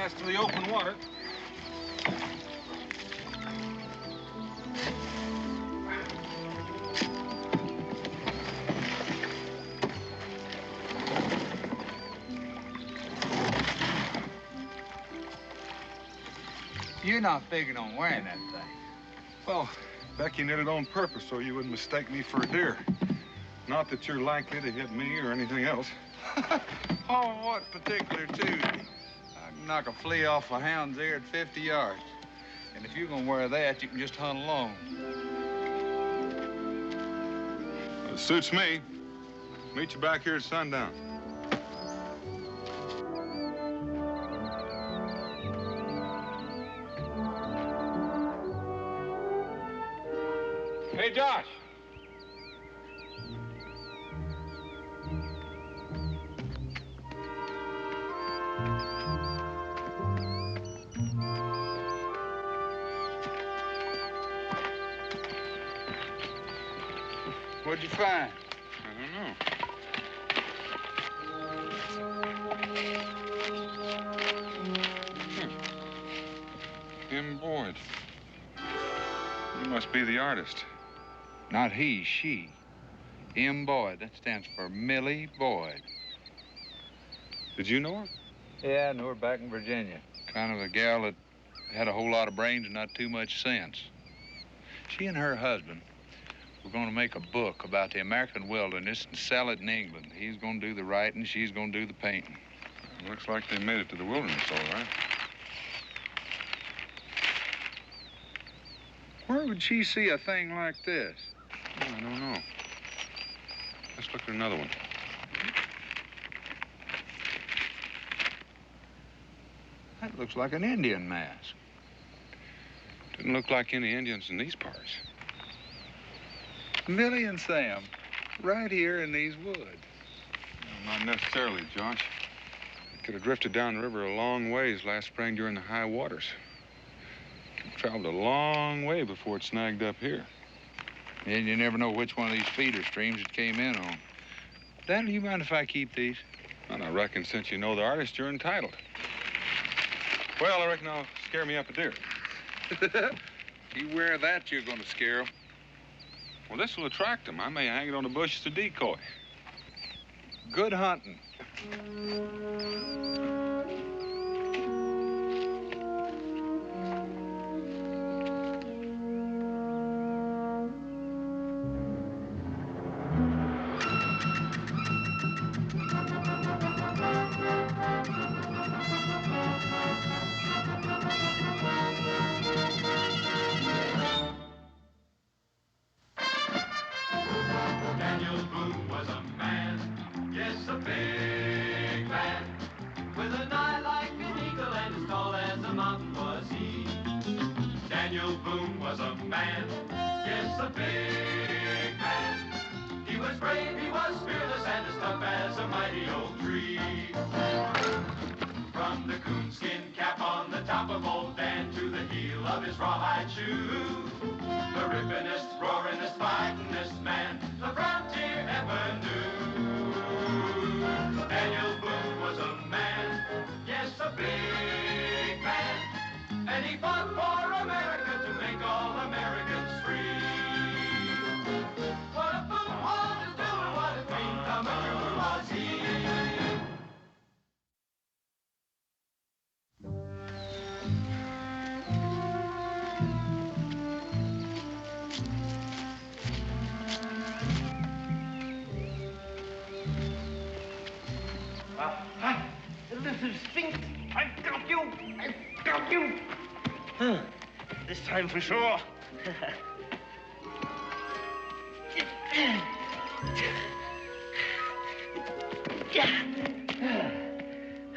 pass to the open water. You're not figuring on wearing that thing. Well, Becky knit it on purpose so you wouldn't mistake me for a deer. Not that you're likely to hit me or anything else. Oh, what particular too? I can knock a flea off a hound's ear at 50 yards. And if you're gonna wear that, you can just hunt alone. It suits me. Meet you back here at sundown. Hey, Josh. What'd you find? I don't know. M. Boyd. You must be the artist. Not he, she. M. Boyd. That stands for Millie Boyd. Did you know her? Yeah, I knew her back in Virginia. Kind of a gal that had a whole lot of brains and not too much sense. She and her husband were going to make a book about the American wilderness and sell it in England. He's going to do the writing, she's going to do the painting. Looks like they made it to the wilderness, all right. Where would she see a thing like this? Oh, I don't know. Let's look at another one. That looks like an Indian mask. Didn't look like any Indians in these parts. Millie and Sam, right here in these woods. Well, not necessarily, Josh. It could have drifted down the river a long ways last spring during the high waters. It traveled a long way before it snagged up here. And you never know which one of these feeder streams it came in on. Dan, do you mind if I keep these? Well, I reckon since you know the artist, you're entitled. Well, I reckon I'll scare me up a deer. You wear that, you're going to scare them. Well, this will attract them. I may hang it on a bush as a decoy. Good hunting. Boone was a man, yes, a big man, with an eye like an eagle and as tall as a mountain was he. Daniel Boone was a man, yes, a big man. He was brave, he was fearless, and as tough as a mighty oak tree. From the coonskin cap on the top of old Dan to the heel of his rawhide shoe, the rippinest, roaringest, fightingest man the frontier ever knew. Daniel Boone was a man, yes, a big man, and he fought for America to make all Americans free. What a Boone wanted to do and what a dream come true was he. Little Sphinx, I've got you! I've got you! Huh. This time for sure.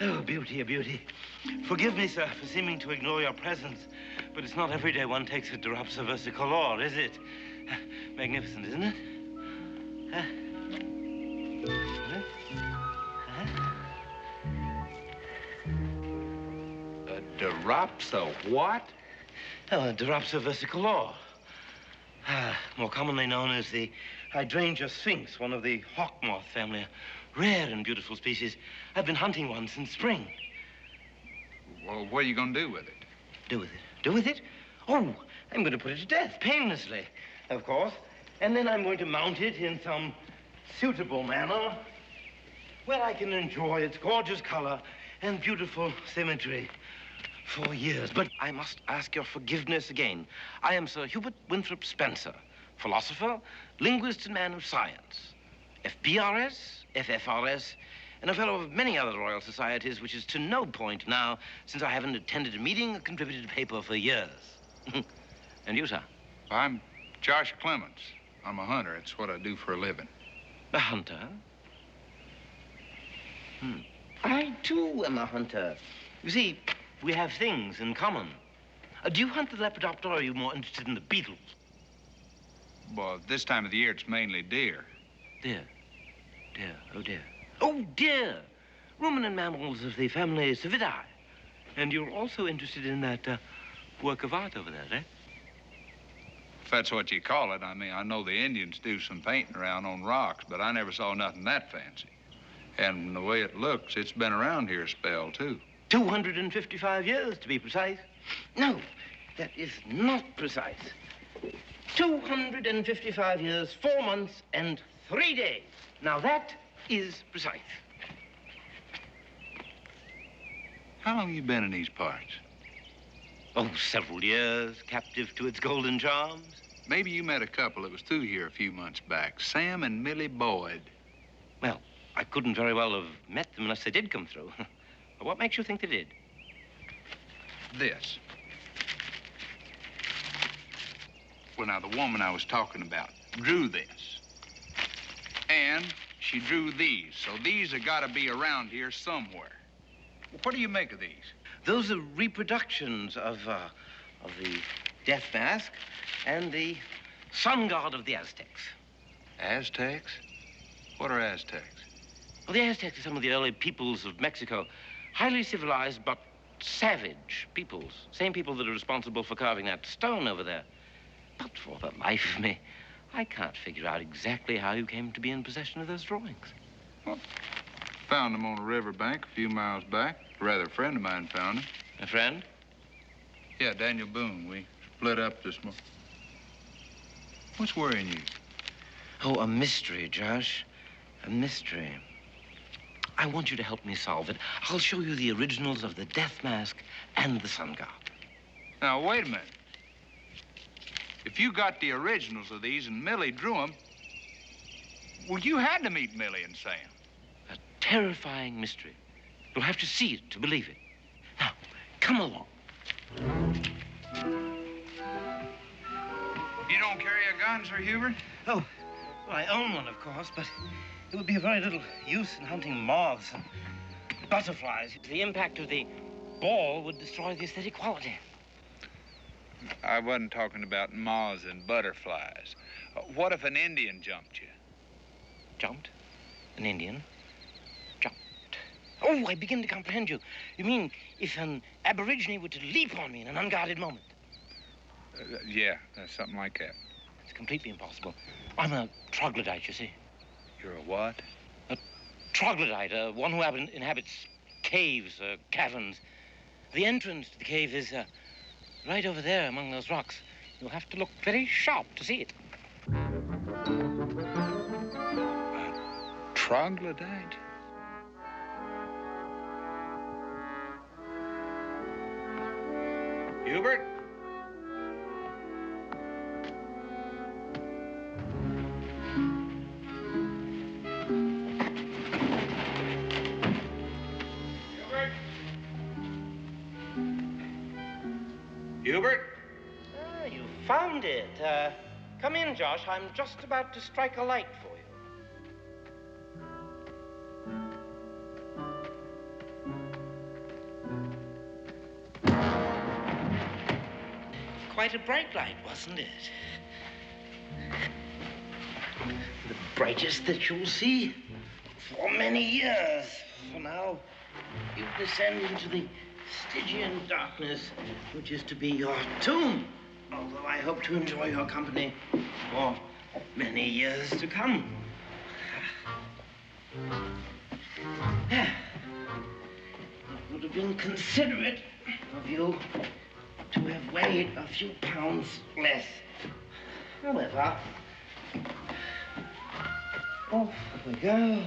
Oh, beauty, a beauty. Forgive me, sir, for seeming to ignore your presence, but it's not every day one takes a drops of versicolor, is it? Magnificent, isn't it? Huh? Drops of what? Oh, drops of versicolor. More commonly known as the hydrangea sphinx, one of the hawk moth family, a rare and beautiful species. I've been hunting one since spring. Well, what are you going to do with it? Do with it? Do with it? Oh, I'm going to put it to death, painlessly, of course. And then I'm going to mount it in some suitable manner where I can enjoy its gorgeous color and beautiful symmetry for years. But I must ask your forgiveness again. I am Sir Hubert Winthrop Spencer, philosopher, linguist, and man of science. FBRS, FFRS, and a fellow of many other royal societies, which is to no point now, since I haven't attended a meeting or contributed a paper for years. And you, sir? I'm Josh Clements. I'm a hunter. It's what I do for a living. A hunter? I, too, am a hunter. You see, we have things in common. Do you hunt the lepidopter, or are you more interested in the beetles? Well, this time of the year, it's mainly deer. Deer. Deer. Oh, dear. Oh, dear. Ruminant mammals of the family Cividae. And you're also interested in that work of art over there, eh? If that's what you call it. I mean, I know the Indians do some painting around on rocks, but I never saw nothing that fancy. And the way it looks, it's been around here a spell, too. 255 years, to be precise. No, that is not precise. 255 years, 4 months, and 3 days. Now, that is precise. How long you been in these parts? Oh, several years, captive to its golden charms. Maybe you met a couple that was through here a few months back, Sam and Millie Boyd. Well, I couldn't very well have met them unless they did come through. What makes you think they did? This. Well, now, the woman I was talking about drew this. And she drew these, so these have got to be around here somewhere. What do you make of these? Those are reproductions of the death mask and the sun god of the Aztecs. Aztecs? What are Aztecs? Well, the Aztecs are some of the early peoples of Mexico. Highly civilized, but savage peoples. Same people that are responsible for carving that stone over there. But for the life of me, I can't figure out exactly how you came to be in possession of those drawings. Well, found them on a riverbank a few miles back. Rather, a friend of mine found them. A friend? Yeah, Daniel Boone. We split up this morning. What's worrying you? Oh, a mystery, Josh. A mystery. I want you to help me solve it. I'll show you the originals of the death mask and the sun god. Now, wait a minute. If you got the originals of these and Millie drew them, well, you had to meet Millie and Sam. A terrifying mystery. You'll have to see it to believe it. Now, come along. You don't carry a gun, Sir Hubert? Oh, well, I own one, of course, but it would be of very little use in hunting moths and butterflies. The impact of the ball would destroy the aesthetic quality. I wasn't talking about moths and butterflies. What if an Indian jumped you? Jumped? An Indian? Jumped. Oh, I begin to comprehend you. You mean if an aborigine were to leap on me in an unguarded moment? Yeah, something like that. It's completely impossible. I'm a troglodyte, you see. You're a what? A troglodyte, one who inhabits caves, caverns. The entrance to the cave is right over there among those rocks. You'll have to look very sharp to see it. A troglodyte? Hubert? Hubert? Ah, you found it. Come in, Josh. I'm just about to strike a light for you. Quite a bright light, wasn't it? The brightest that you'll see for many years. For now, you descend into the Stygian darkness, which is to be your tomb. Although I hope to enjoy your company for many years to come. It would have been considerate of you to have weighed a few pounds less. However, off we go.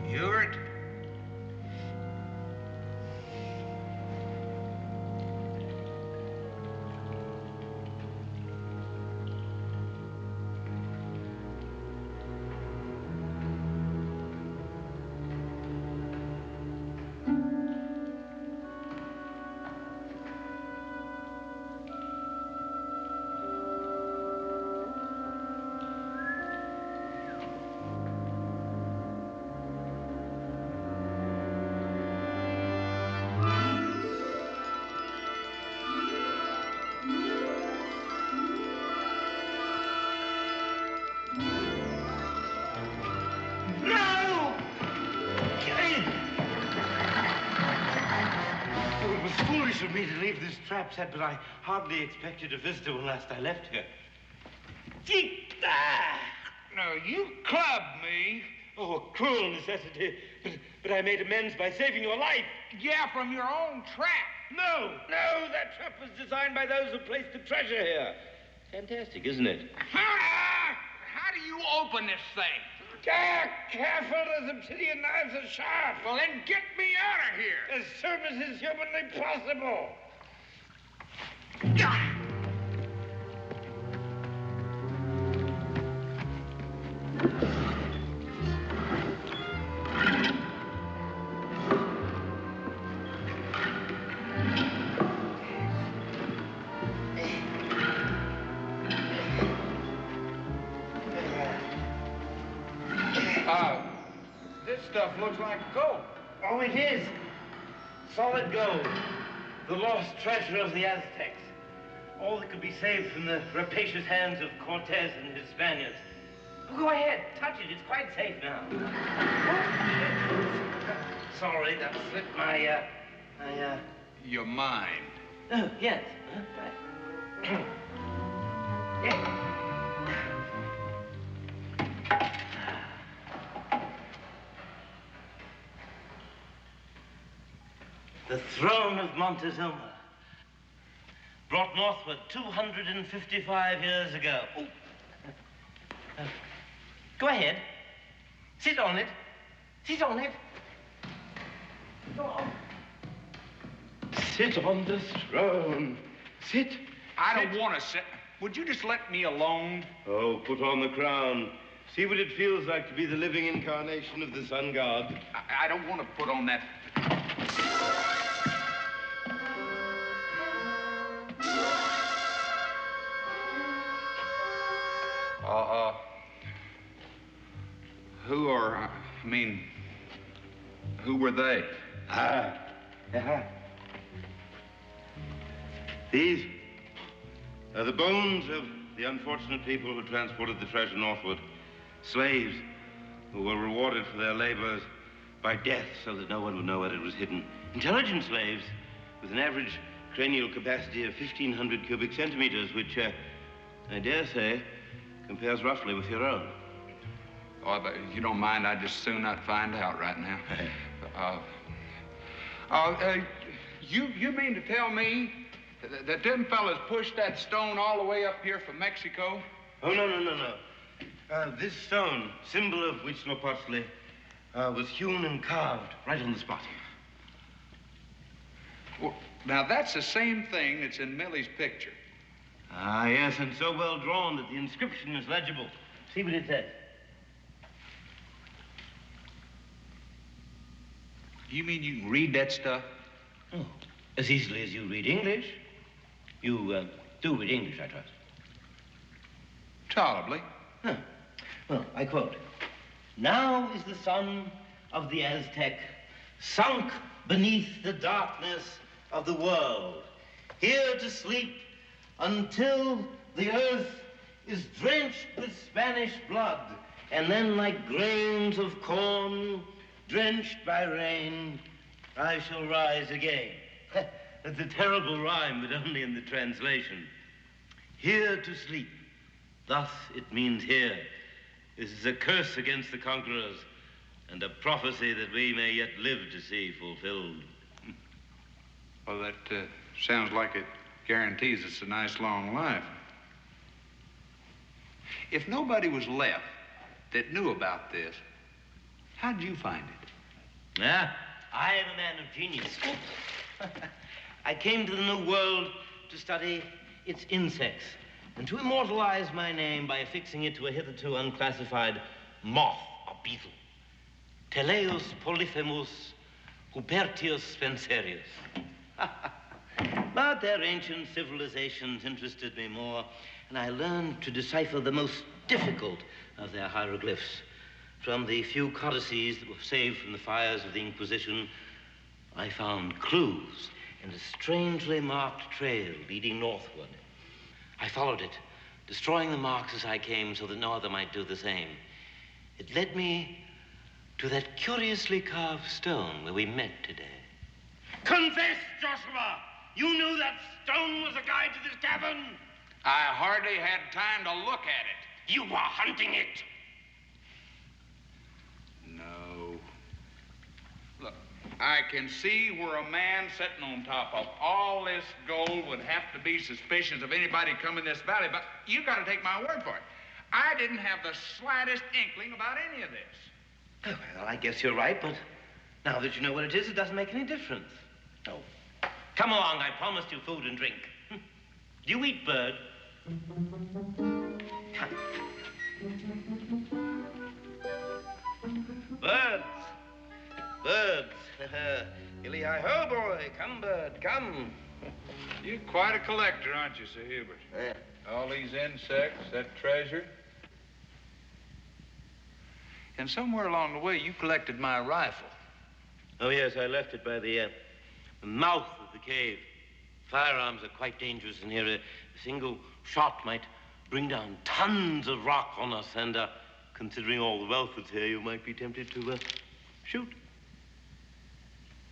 Ewart? No! Oh, it was foolish of me to leave this trap set, but I hardly expected a visitor when last I left here. No, you clubbed me. Oh, a cruel necessity. But I made amends by saving your life. Yeah, from your own trap. No, that trap was designed by those who placed the treasure here. Fantastic, isn't it? How do you open this thing? Careful, those obsidian knives are sharp. Well, then get me out of here. As soon as is humanly possible. This stuff looks like gold. Oh, it is. Solid gold. The lost treasure of the Aztecs. All that could be saved from the rapacious hands of Cortez and his Spaniards. Oh, go ahead, touch it. It's quite safe now. Oh, sorry, that slipped my, Your mind. Oh, yes. Right. Yeah. The throne of Montezuma, brought northward 255 years ago. Go ahead. Sit on it. Sit on it. Go on. Sit on this throne. Sit. I don't want to sit. Would you just let me alone? Oh, put on the crown. See what it feels like to be the living incarnation of the sun god. I don't want to put on that. Who were they? These are the bones of the unfortunate people who transported the treasure northward. Slaves who were rewarded for their labors by death so that no one would know where it was hidden. Intelligent slaves with an average cranial capacity of 1,500 cubic centimeters, which, I dare say, compares roughly with your own. Oh, but if you don't mind, I'd just soon not find out right now. You mean to tell me that them fellas pushed that stone all the way up here from Mexico? Oh, no. This stone, symbol of Huitzilopochtli, was hewn and carved right on the spot. Well, now, that's the same thing that's in Millie's picture. Ah, yes, and so well drawn that the inscription is legible. See what it says. You mean you can read that stuff? Oh, as easily as you read English. You do read English, I trust. Tolerably. Huh. Well, I quote, "Now is the son of the Aztec sunk beneath the darkness of the world, here to sleep until the earth is drenched with Spanish blood, and then like grains of corn drenched by rain, I shall rise again." That's a terrible rhyme, but only in the translation. Here to sleep. Thus it means here. This is a curse against the conquerors and a prophecy that we may yet live to see fulfilled. Well, that sounds like it guarantees us a nice long life. If nobody was left that knew about this, how'd you find it? I am a man of genius. I came to the New World to study its insects and to immortalize my name by affixing it to a hitherto unclassified moth or beetle. Teleus polyphemus Hubertius Spencerius. But their ancient civilizations interested me more, and I learned to decipher the most difficult of their hieroglyphs. From the few codices that were saved from the fires of the Inquisition, I found clues and a strangely marked trail leading northward. I followed it, destroying the marks as I came so that no other might do the same. It led me to that curiously carved stone where we met today. Confess, Joshua! You knew that stone was a guide to this cavern? I hardly had time to look at it. You were hunting it. No. Look, I can see where a man sitting on top of all this gold would have to be suspicious of anybody coming this valley, but you got to take my word for it. I didn't have the slightest inkling about any of this. Oh, well, I guess you're right, but now that you know what it is, it doesn't make any difference. No. Come along, I promised you food and drink. Do you eat bird? Birds. Birds. Gilly-hi-ho, boy. Come, bird, come. You're quite a collector, aren't you, Sir Hubert? Yeah. All these insects, that treasure. And somewhere along the way, you collected my rifle. Oh, yes, I left it by the mouth of the cave. Firearms are quite dangerous in here. A single shot might bring down tons of rock on us, and considering all the wealth that's here, you might be tempted to shoot.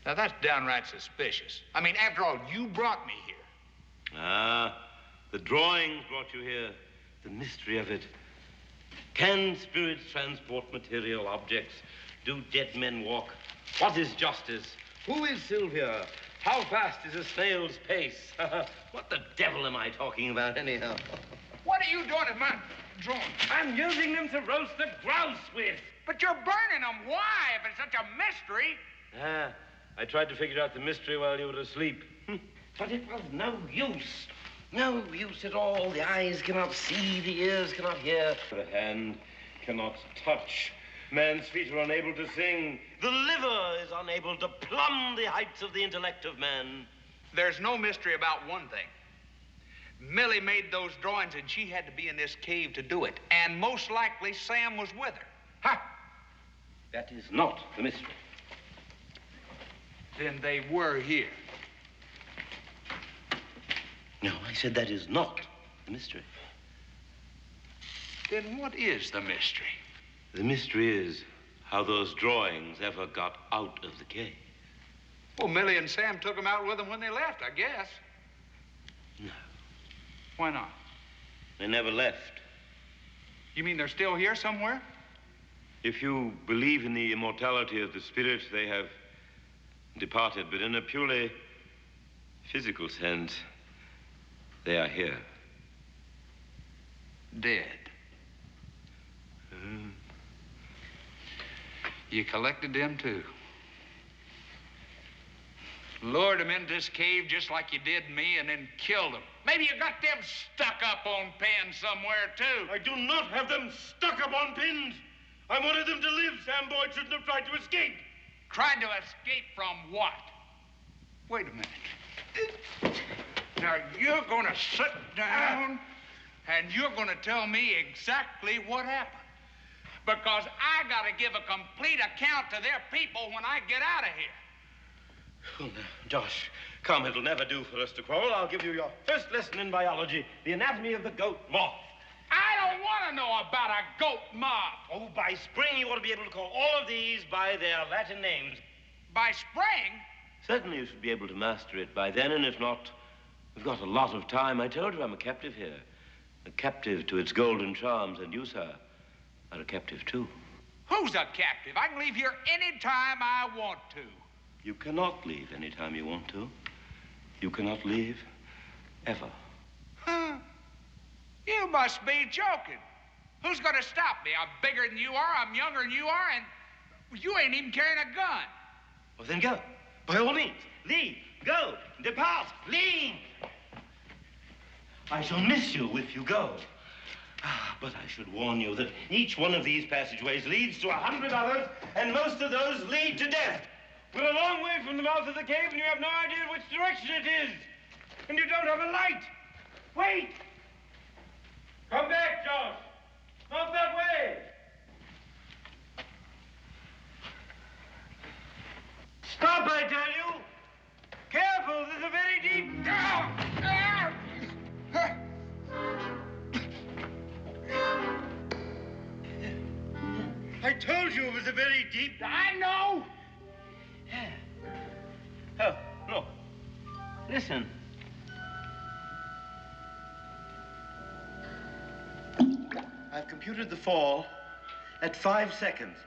Now, that's downright suspicious. I mean, after all, you brought me here. Ah, the drawings brought you here. The mystery of it. Can spirits transport material objects? Do dead men walk? What is justice? Who is Sylvia? How fast is a snail's pace? What the devil am I talking about, anyhow? What are you doing with my drawings? I'm using them to roast the grouse with. But you're burning them. Why, if it's such a mystery? I tried to figure out the mystery while you were asleep. But it was no use. No use at all. The eyes cannot see, the ears cannot hear. The hand cannot touch. Man's feet are unable to sing. The liver is unable to plumb the heights of the intellect of man. There's no mystery about one thing. Millie made those drawings, and she had to be in this cave to do it. And most likely Sam was with her. Ha! That is not the mystery. Then they were here. No, I said that is not the mystery. Then what is the mystery? The mystery is how those drawings ever got out of the cave. Well, Millie and Sam took them out with them when they left, I guess. No. Why not? They never left. You mean they're still here somewhere? If you believe in the immortality of the spirit, they have departed. But in a purely physical sense, they are here. Dead. You collected them, too. Lured them into this cave just like you did me and then killed them. Maybe you got them stuck up on pins somewhere, too. I do not have them stuck up on pins. I wanted them to live. Sam Boyd shouldn't have tried to escape. Tried to escape from what? Wait a minute. Now, you're going to sit down And you're going to tell me exactly what happened. Because I got to give a complete account to their people when I get out of here. Oh, now, Josh, come, it'll never do for us to quarrel. I'll give you your first lesson in biology, the anatomy of the goat moth. I don't want to know about a goat moth. Oh, by spring, you ought to be able to call all of these by their Latin names. By spring? Certainly you should be able to master it by then, and if not, we've got a lot of time. I told you I'm a captive here. A captive to its golden charms, and you, sir, are a captive, too. Who's a captive? I can leave here any time I want to. You cannot leave any time you want to. You cannot leave ever. Huh? You must be joking. Who's going to stop me? I'm bigger than you are, I'm younger than you are, and you ain't even carrying a gun. Well, then go. By all means. Leave. Go. Depart. Leave. I shall miss you if you go. But I should warn you that each one of these passageways leads to 100 others, and most of those lead to death. We're a long way from the mouth of the cave, and you have no idea which direction it is. And you don't have a light. Wait! Come back, Josh. Not that way. Stop, I tell you. Careful, there's a very deep... I told you it was a very deep... I know. Oh, look. Listen. I've computed the fall at 5 seconds.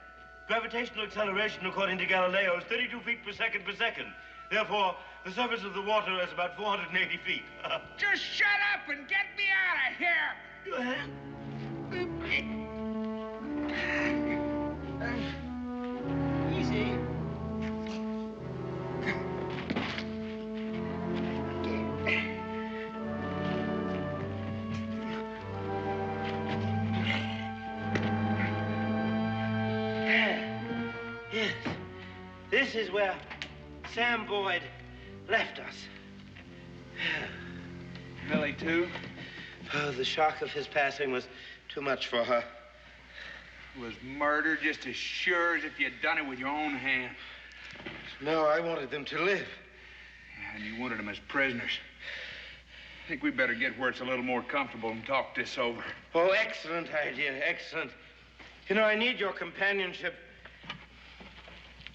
Gravitational acceleration, according to Galileo, is 32 feet per second per second. Therefore, the surface of the water is about 480 feet. Just shut up and get me out of here. Easy. Yes. This is where Sam Boyd left us. Millie, too? Oh, the shock of his passing was too much for her. Was murdered just as sure as if you'd done it with your own hand. No, I wanted them to live. Yeah, and you wanted them as prisoners. I think we better get where it's a little more comfortable and talk this over. Oh, excellent idea, excellent. You know, I need your companionship.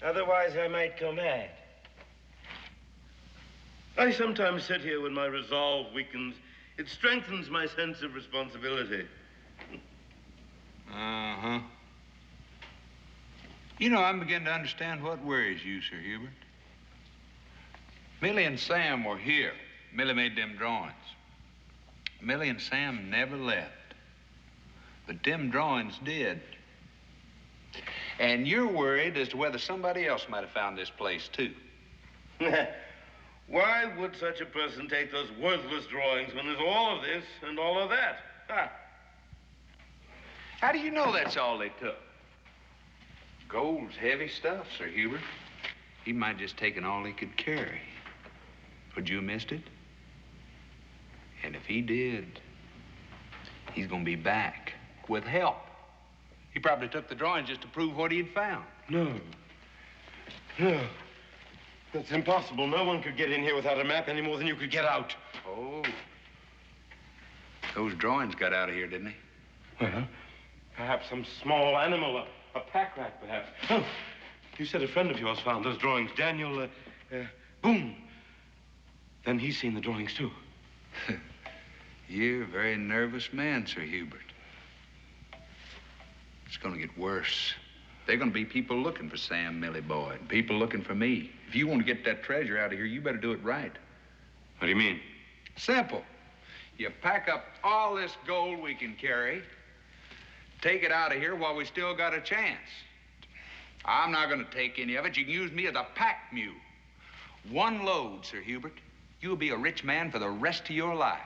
Otherwise, I might go mad. I sometimes sit here when my resolve weakens. It strengthens my sense of responsibility. Uh-huh. You know, I'm beginning to understand what worries you, Sir Hubert. Millie and Sam were here. Millie made them drawings. Millie and Sam never left. But them drawings did. And you're worried as to whether somebody else might have found this place, too. Why would such a person take those worthless drawings when there's all of this and all of that? How do you know that's all they took? Gold's heavy stuff, Sir Hubert. He might just taken all he could carry. Would you have missed it? And if he did, he's gonna be back with help. He probably took the drawings just to prove what he had found. No. No. That's impossible. No one could get in here without a map any more than you could get out. Oh. Those drawings got out of here, didn't they? Well, perhaps some small animal, a pack rat, perhaps. Oh, you said a friend of yours found those drawings, Daniel, Boone. Then he's seen the drawings, too. You're a very nervous man, Sir Hubert. It's gonna get worse. They're gonna be people looking for Sam Millie Boyd, people looking for me. If you want to get that treasure out of here, you better do it right. What do you mean? Simple. You pack up all this gold we can carry, take it out of here while we still got a chance. I'm not gonna take any of it. You can use me as a pack mule. One load, Sir Hubert. You'll be a rich man for the rest of your life.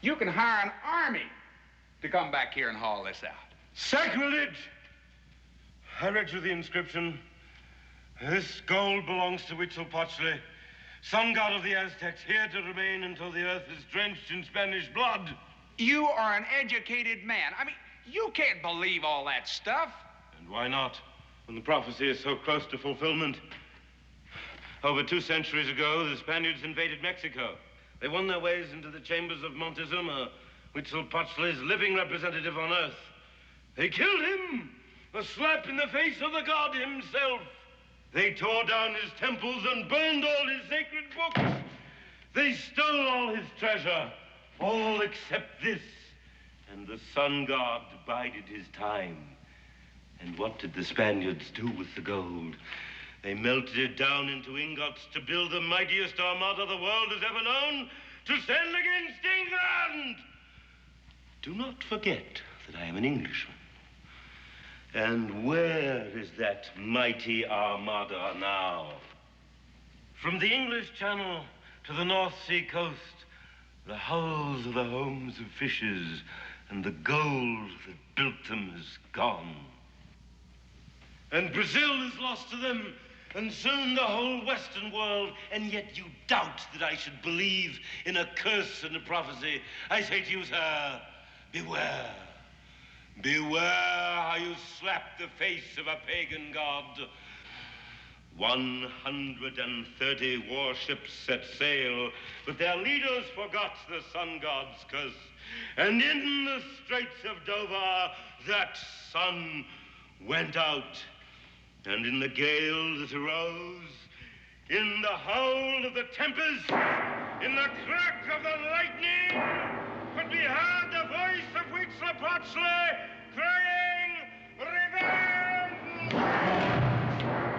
You can hire an army to come back here and haul this out. Sacrilege! I read you the inscription. This gold belongs to Huitzilopochtli, sun god of the Aztecs, here to remain until the earth is drenched in Spanish blood. You are an educated man. I mean, you can't believe all that stuff. And why not, when the prophecy is so close to fulfillment? Over 2 centuries ago, the Spaniards invaded Mexico. They won their ways into the chambers of Montezuma, Huitzilopochtli's living representative on Earth. They killed him, a slap in the face of the god himself. They tore down his temples and burned all his sacred books. They stole all his treasure, all except this. And the sun god bided his time. And what did the Spaniards do with the gold? They melted it down into ingots to build the mightiest armada the world has ever known to stand against England. Do not forget that I am an Englishman. And where is that mighty armada now? From the English Channel to the North Sea coast, the hulls are the homes of fishers, and the gold that built them is gone. And Brazil is lost to them, and soon the whole Western world, and yet you doubt that I should believe in a curse and a prophecy. I say to you, sir, beware. Beware how you slap the face of a pagan god. 130 warships set sail, but their leaders forgot the sun god's curse. And in the Straits of Dover, that sun went out. And in the gale that arose, in the howl of the tempest, in the crack of the lightning, could be heard the voice of Huitzilopochtli crying, "Revenge!"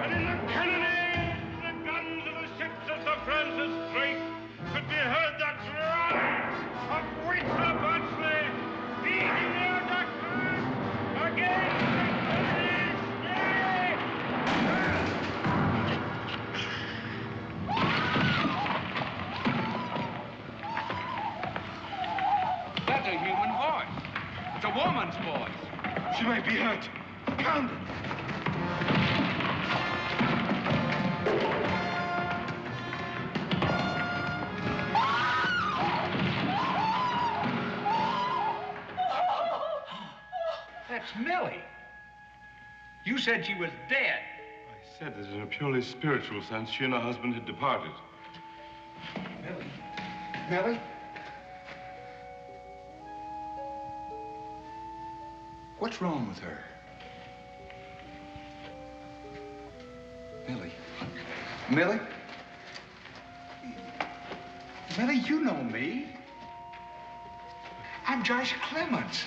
And in the cannonade, the guns of the ships of Sir Francis Drake could be heard the drums of Huitzilopochtli beating their ducks against the British flag. That's a human voice. It's a woman's voice. She might be hurt. Pound it. That's Millie. You said she was dead. I said that in a purely spiritual sense, she and her husband had departed. Millie? Millie? What's wrong with her? Millie? Millie? Millie, you know me. I'm Josh Clements.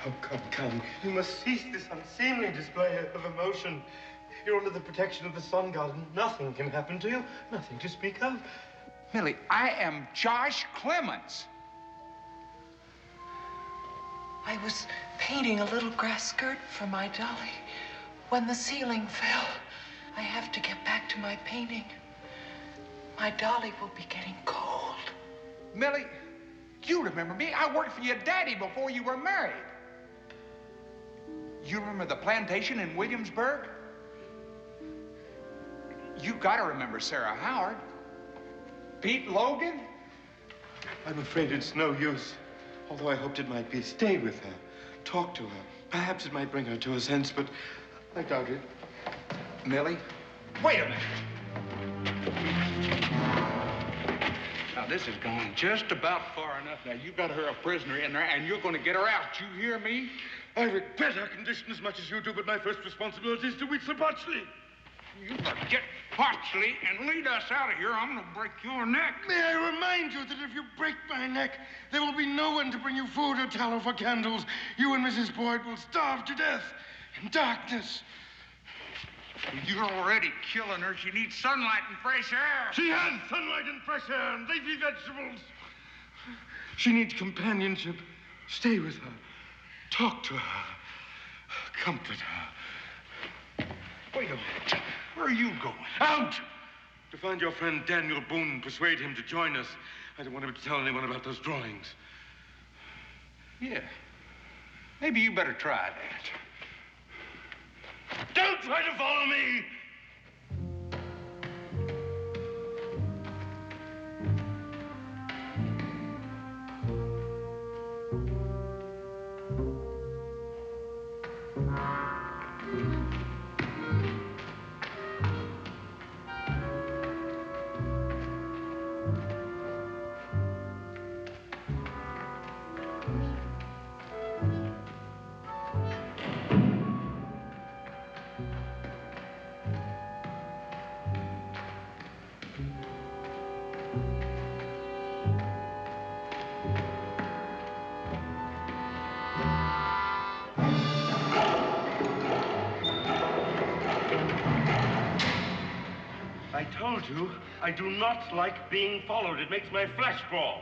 Oh, come. You must cease this unseemly display of emotion. You're under the protection of the sun god, and nothing can happen to you. Nothing to speak of. Millie, I am Josh Clements. I was painting a little grass skirt for my dolly when the ceiling fell. I have to get back to my painting. My dolly will be getting cold. Millie, you remember me. I worked for your daddy before you were married. You remember the plantation in Williamsburg? You gotta remember Sarah Howard. Pete Logan. I'm afraid it's no use. Although I hoped it might be. Stay with her. Talk to her. Perhaps it might bring her to her sense, but I doubt it. Millie, wait a minute. Now, this has gone just about far enough. Now, you got her a prisoner in there, and you're going to get her out. You hear me? I regret her condition as much as you do, but my first responsibility is to Huitzilopochtli. You forget Poxley and lead us out of here. I'm going to break your neck. May I remind you that if you break my neck, there will be no one to bring you food or tallow for candles. You and Mrs. Boyd will starve to death in darkness. You're already killing her. She needs sunlight and fresh air. She has sunlight and fresh air and leafy vegetables. She needs companionship. Stay with her. Talk to her. Comfort her. Wait a minute. Where are you going? Out! To find your friend Daniel Boone and persuade him to join us. I don't want him to tell anyone about those drawings. Yeah. Maybe you better try that. Don't try to follow me! to. I do not like being followed. It makes my flesh crawl.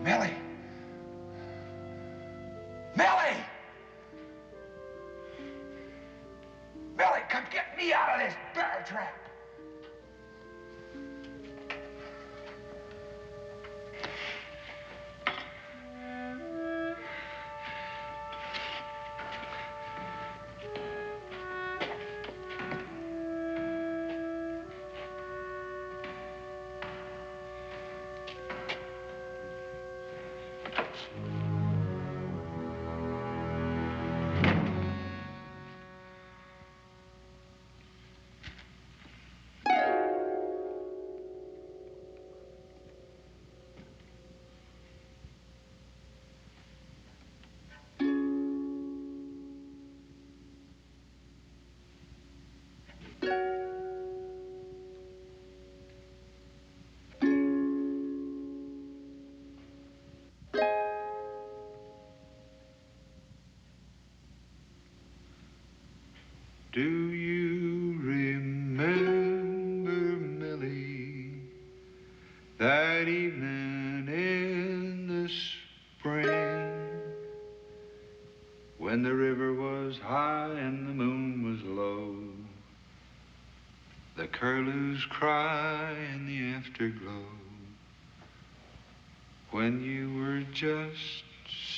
Millie! Millie! Millie, come get me out of this bear trap! Do you remember, Millie, that evening in the spring when the river was high and the moon was low, the curlews cry in the afterglow, when you were just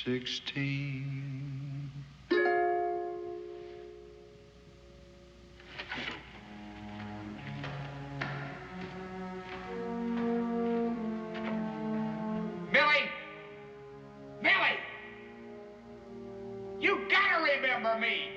16? Millie! Millie! You gotta remember me!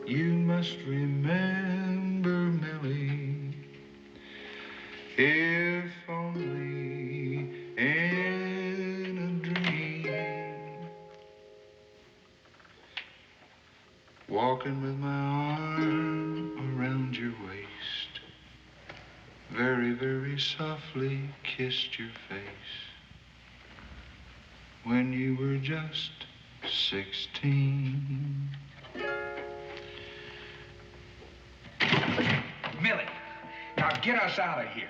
You must remember, Millie, if only in a dream, walking with my arm around your waist, very, very softly kissed your face when you were just 16. Millie, now get us out of here.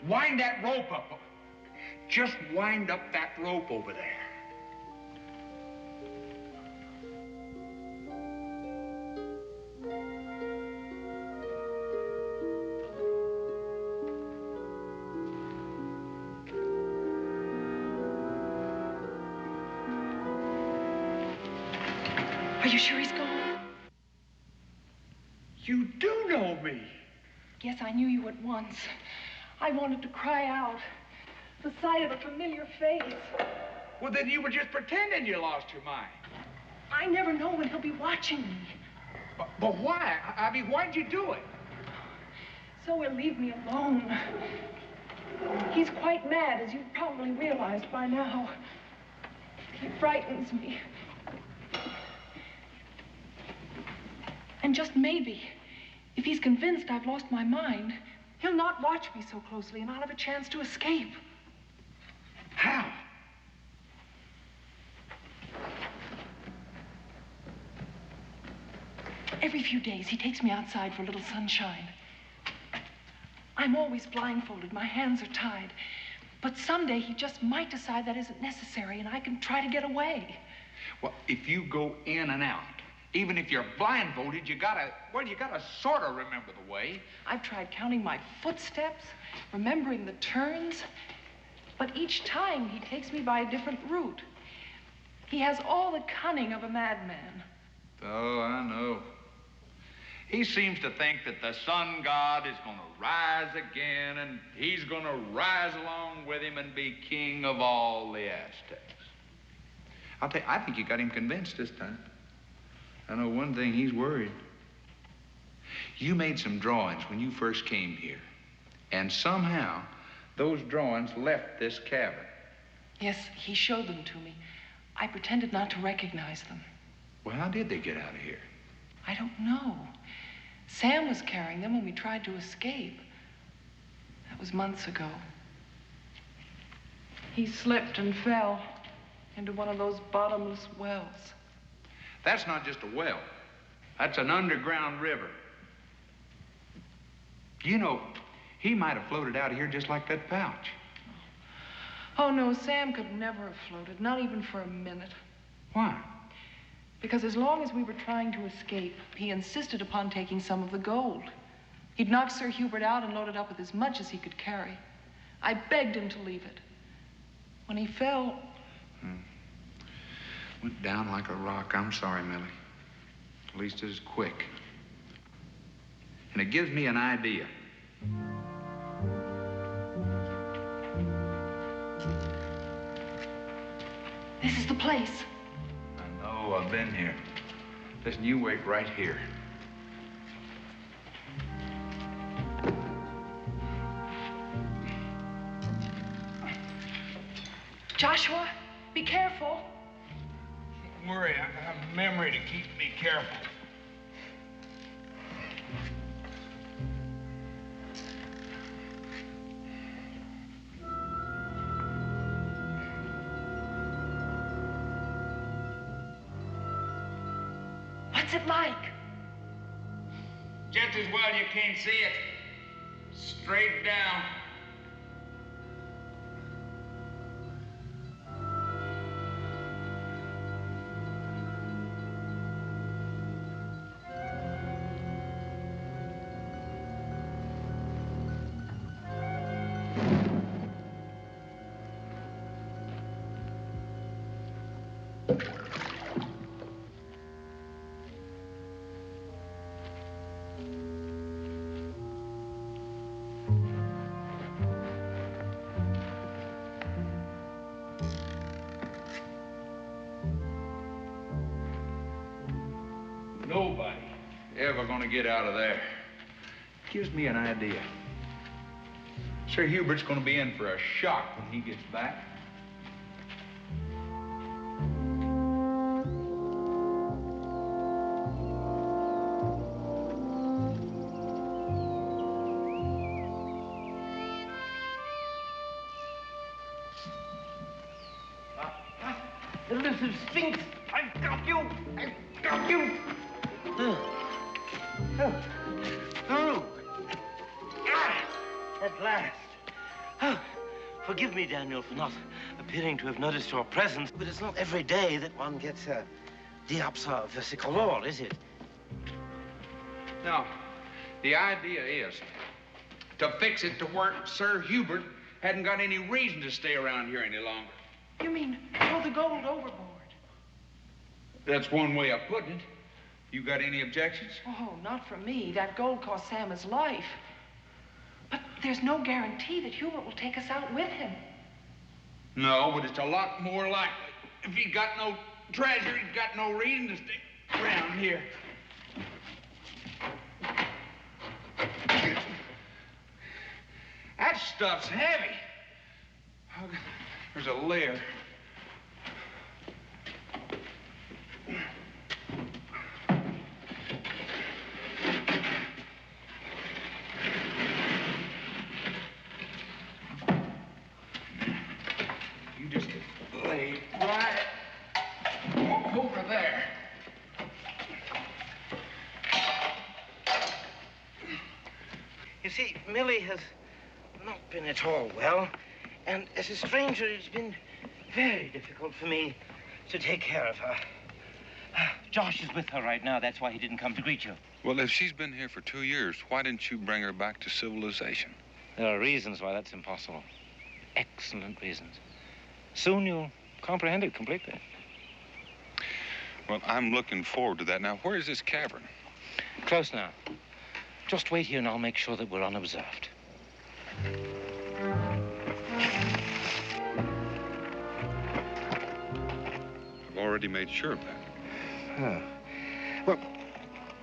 Wind that rope up. Just wind up that rope over there. Are you sure he's gone? You do know me. Yes, I knew you at once. I wanted to cry out. The sight of a familiar face. Well, then you were just pretending you lost your mind. I never know when he'll be watching me. But why? I mean, why'd you do it? So he'll leave me alone. He's quite mad, as you've probably realized by now. He frightens me. And just maybe, if he's convinced I've lost my mind, he'll not watch me so closely and I'll have a chance to escape. How? Every few days, he takes me outside for a little sunshine. I'm always blindfolded. My hands are tied. But someday he just might decide that isn't necessary and I can try to get away. Well, if you go in and out, even if you're blindfolded, you gotta sort of remember the way. I've tried counting my footsteps, remembering the turns, but each time he takes me by a different route. He has all the cunning of a madman. Oh, I know. He seems to think that the sun god is going to rise again, and he's going to rise along with him and be king of all the Aztecs. I'll tell you, I think you got him convinced this time. I know one thing, he's worried. You made some drawings when you first came here, and somehow those drawings left this cabin. Yes, he showed them to me. I pretended not to recognize them. Well, how did they get out of here? I don't know. Sam was carrying them when we tried to escape. That was months ago. He slipped and fell into one of those bottomless wells. That's not just a well. That's an underground river. You know, he might have floated out of here just like that pouch. Oh, no, Sam could never have floated, not even for a minute. Why? Because as long as we were trying to escape, he insisted upon taking some of the gold. He'd knocked Sir Hubert out and loaded up with as much as he could carry. I begged him to leave it. When he fell... Went down like a rock. I'm sorry, Millie. At least it was quick. And it gives me an idea. This is the place. I know, I've been here. Listen, you wait right here. Joshua, be careful. Don't worry, I have a memory to keep me careful. What's it like? Just as well you can't see it. Straight down. Nobody Ever gonna get out of there? Gives me an idea. Sir Hubert's gonna be in for a shock when he gets back. The little Sphinx! I've got you! I've got you! At last. Oh, forgive me, Daniel, for not appearing to have noticed your presence, but it's not every day that one gets a diopsa versicolor, is it? No. The idea is to fix it to where Sir Hubert hadn't got any reason to stay around here any longer. You mean throw the gold overboard? That's one way of putting it. You got any objections? Oh, not for me. That gold cost Sam his life. But there's no guarantee that Hubert will take us out with him. No, but it's a lot more likely. If he got no treasure, he's got no reason to stick around here. That stuff's heavy. There's a layer. You just lay right over there. You see, Millie has not been at all well, and as a stranger, it's been very difficult for me to take care of her. Josh is with her right now. That's why he didn't come to greet you. Well, if she's been here for 2 years, why didn't you bring her back to civilization? There are reasons why that's impossible. Excellent reasons. Soon you'll comprehend it completely. Well, I'm looking forward to that. Now, where is this cavern? Close now. Just wait here and I'll make sure that we're unobserved. I've already made sure of that. Oh. Well,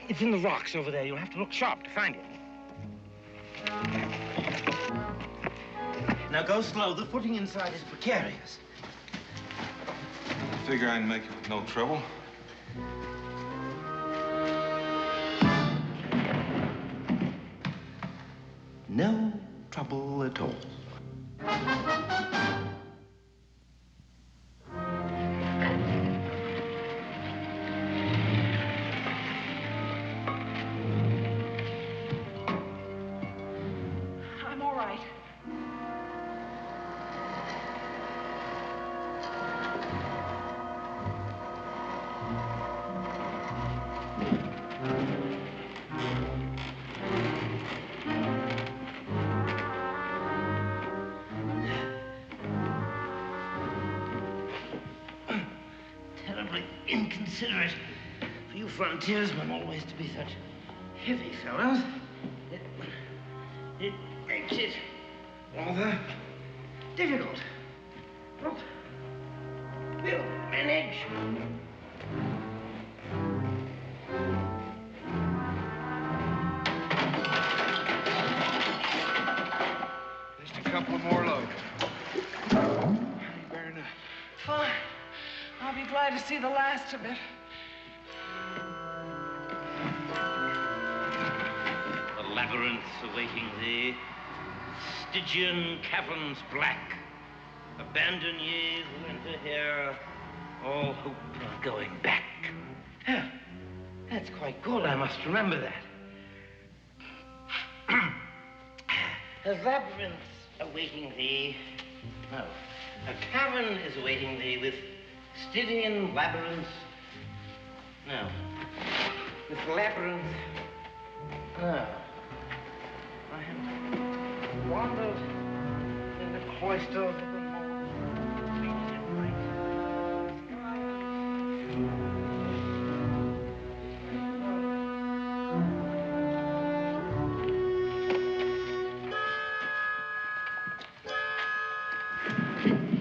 it's in the rocks over there. You'll have to look sharp to find it. Now go slow. The footing inside is precarious. I figure I can make it with no trouble. No trouble at all. I'm all right. Terribly inconsiderate for you frontiersmen always to be such heavy fellows. It makes it rather difficult. But we'll manage. Just a couple of more loads. Fair enough. Fine. I'll be glad to see the last of it. The labyrinth awaiting thee, Stygian caverns black. Abandon ye who enter here, all hope of going back. Yeah, that's quite good. I must remember that. A labyrinth awaiting thee. No, a cavern is awaiting thee with Stygian labyrinths. No, with labyrinth. No. I have wandered in the cloisters of the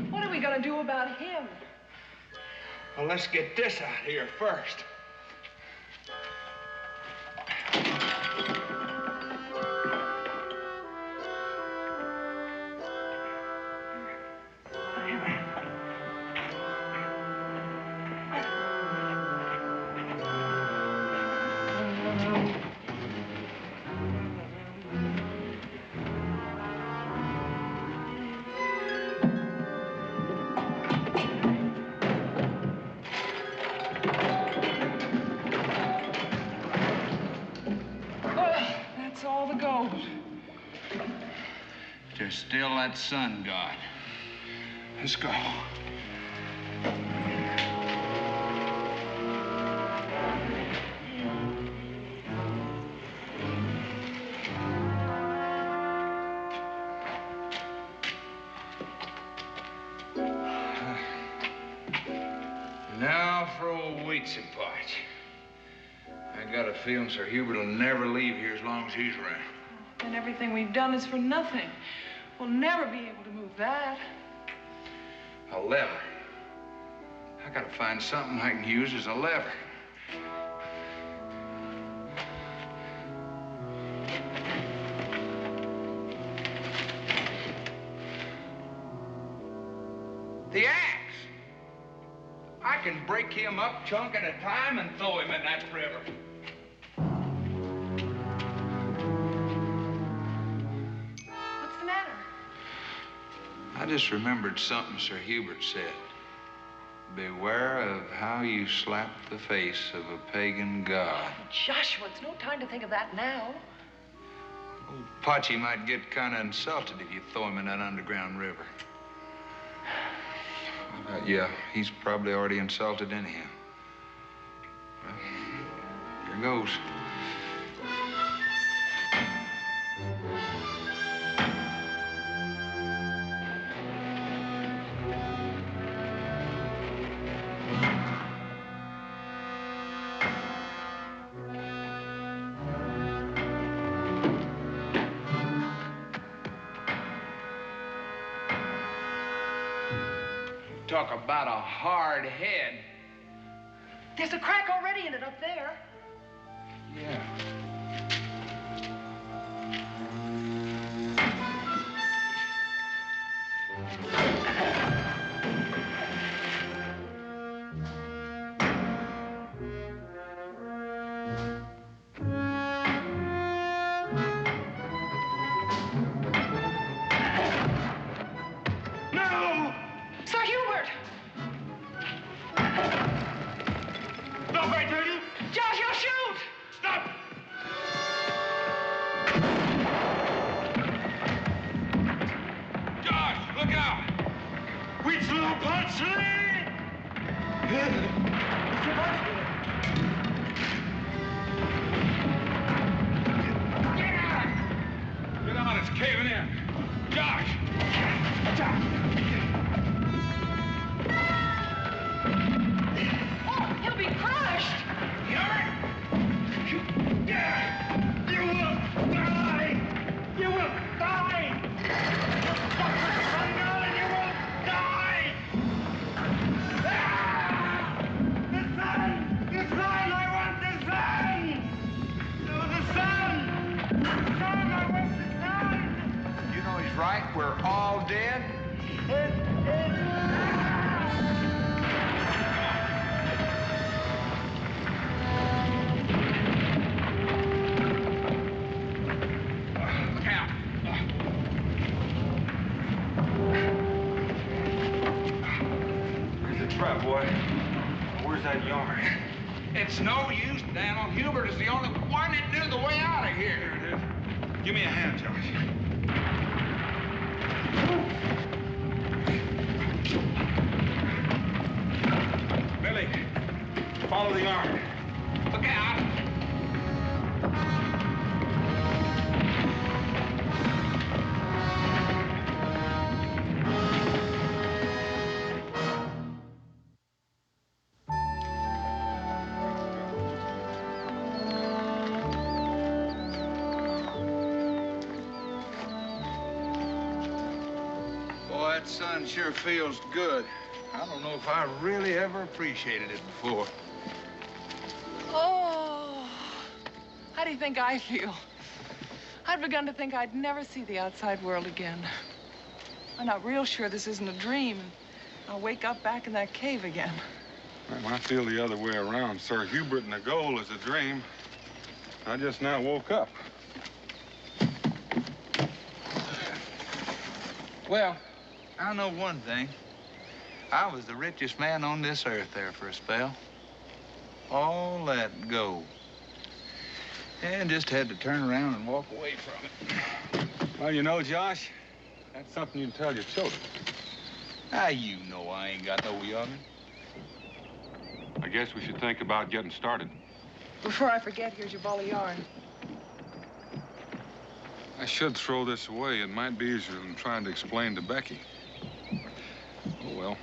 What are we going to do about him? Well, let's get this out here first. That's all the gold. There's still that sun god. Let's go. Now for old Weedsy Potts. I got a feeling Sir Hubert will never leave here as long as he's around. And everything we've done is for nothing. We'll never be able to move that. A lever. I gotta find something I can use as a lever. The axe. I can break him up chunk at a time and throw him in that river. What's the matter? I just remembered something Sir Hubert said. Beware of how you slap the face of a pagan god. Joshua, it's no time to think of that now. Old Pachi might get kind of insulted if you throw him in that underground river. Yeah, he's probably already insulted anyhow. Well, here goes. Talk about a hard head. There's a crack already in it up there. Yeah. No! Sir Hubert! Stop, I tell you! Josh, he'll shoot! Stop! Josh, look out! We slow punch! Get out, it's caving in. Josh! Oh, he'll be crushed! You will die! You will die! Fuck this sun girl and you will die! Ah! The sun! The sun! I want the sun! No, the sun! The sun! I want the sun! You know he's right. We're all dead. Look out! Where's the trap, boy? Where's that yarn? It's no use, Daniel. Hubert is the only one that knew the way out of here. Here it is. Give me a hand, Josh. Billy, follow the yarn. Look out. Boy, that sun sure feels good. I don't know if I really ever appreciated it before. Oh, how do you think I feel? I'd begun to think I'd never see the outside world again. I'm not real sure this isn't a dream. I'll wake up back in that cave again. Well, I feel the other way around. Sir Hubert and the goal is a dream. I just now woke up. Well, I know one thing. I was the richest man on this earth there for a spell. All that gold. And just had to turn around and walk away from it. Well, you know, Josh, that's something you can tell your children. Ah, you know I ain't got no youngin'. I guess we should think about getting started. Before I forget, here's your ball of yarn. I should throw this away. It might be easier than trying to explain to Becky. Oh, well.